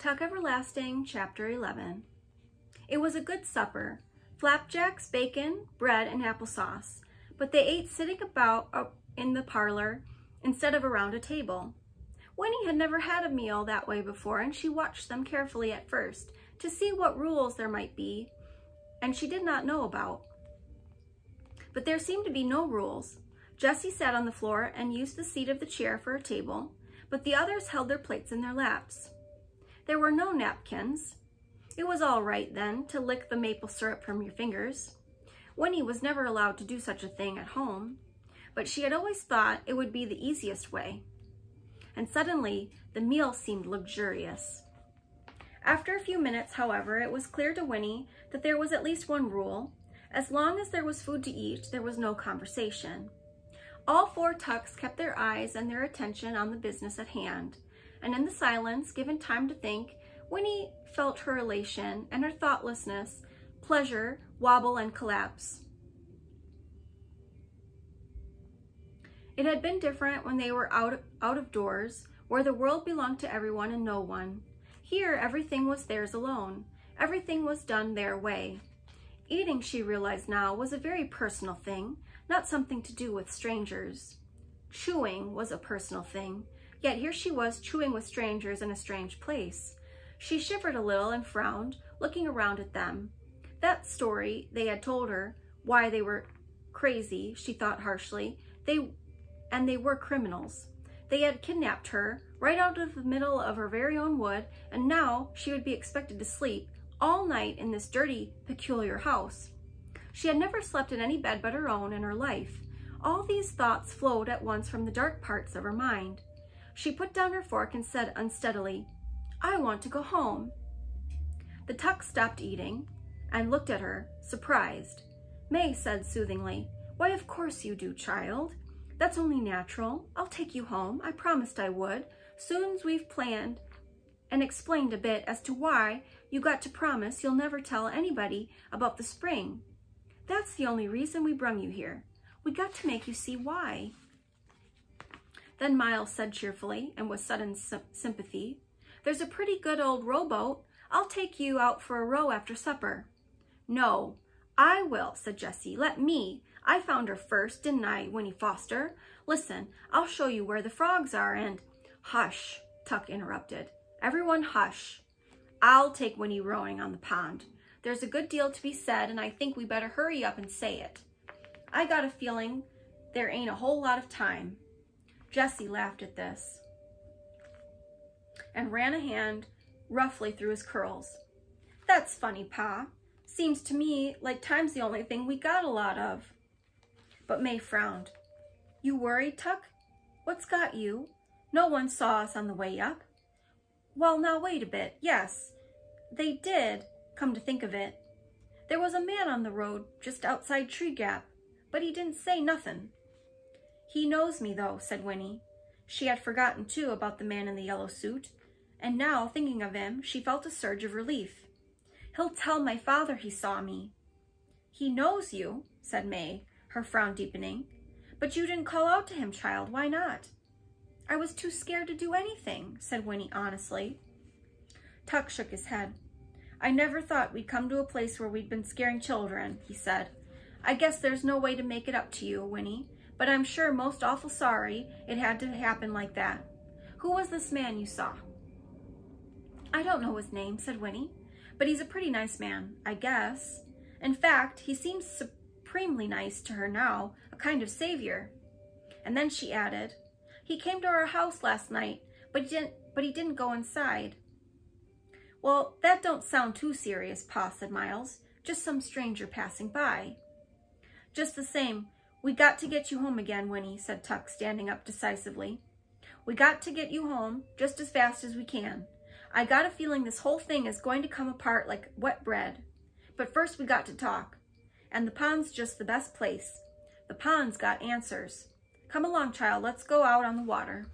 Tuck Everlasting, Chapter 11. It was a good supper. Flapjacks, bacon, bread, and applesauce. But they ate sitting about in the parlor instead of around a table. Winnie had never had a meal that way before, and she watched them carefully at first to see what rules there might be, and she did not know about. But there seemed to be no rules. Jessie sat on the floor and used the seat of the chair for a table, but the others held their plates in their laps. There were no napkins. It was all right, then, to lick the maple syrup from your fingers. Winnie was never allowed to do such a thing at home, but she had always thought it would be the easiest way. And suddenly, the meal seemed luxurious. After a few minutes, however, it was clear to Winnie that there was at least one rule. As long as there was food to eat, there was no conversation. All four Tucks kept their eyes and their attention on the business at hand, and in the silence, given time to think, Winnie felt her elation and her thoughtlessness, pleasure, wobble, and collapse. It had been different when they were out of doors, where the world belonged to everyone and no one. Here, everything was theirs alone. Everything was done their way. Eating, she realized now, was a very personal thing, not something to do with strangers. Chewing was a personal thing, yet here she was chewing with strangers in a strange place. She shivered a little and frowned, looking around at them. That story they had told her, why they were crazy, she thought harshly, they were criminals. They had kidnapped her right out of the middle of her very own wood, and now she would be expected to sleep all night in this dirty, peculiar house. She had never slept in any bed but her own in her life. All these thoughts flowed at once from the dark parts of her mind. She put down her fork and said unsteadily, "I want to go home." The Tuck stopped eating and looked at her, surprised. May said soothingly, "Why, of course you do, child. That's only natural. I'll take you home. I promised I would. Soon as we've planned and explained a bit as to why you got to promise you'll never tell anybody about the spring. That's the only reason we brung you here. We got to make you see why." Then Miles said cheerfully and with sudden sympathy, "There's a pretty good old rowboat. I'll take you out for a row after supper." "No, I will," said Jessie. "Let me. I found her first, didn't I, Winnie Foster? Listen, I'll show you where the frogs are and—" "Hush," Tuck interrupted. "Everyone hush. I'll take Winnie rowing on the pond. There's a good deal to be said, and I think we better hurry up and say it. I got a feeling there ain't a whole lot of time." Jessie laughed at this and ran a hand roughly through his curls. "That's funny, Pa. Seems to me like time's the only thing we got a lot of." But May frowned. "You worried, Tuck? What's got you? No one saw us on the way up." "Well, now wait a bit. Yes, they did, come to think of it. There was a man on the road just outside Tree Gap, but he didn't say nothin'." "He knows me, though," said Winnie. She had forgotten, too, about the man in the yellow suit, and now, thinking of him, she felt a surge of relief. "He'll tell my father he saw me." "He knows you," said May, her frown deepening. "But you didn't call out to him, child. Why not?" "I was too scared to do anything," said Winnie honestly. Tuck shook his head. "I never thought we'd come to a place where we'd been scaring children," he said. "I guess there's no way to make it up to you, Winnie, but I'm sure most awful sorry it had to happen like that. Who was this man you saw?" "I don't know his name," said Winnie, "but he's a pretty nice man, I guess. In fact, he seems supremely nice to her now, a kind of savior." And then she added, "He came to our house last night, but he didn't go inside." "Well, that don't sound too serious, Pa," said Miles. "Just some stranger passing by." "Just the same, we got to get you home again, Winnie," said Tuck, standing up decisively. "We got to get you home just as fast as we can. I got a feeling this whole thing is going to come apart like wet bread. But first we got to talk. And the pond's just the best place. The pond's got answers. Come along, child, let's go out on the water."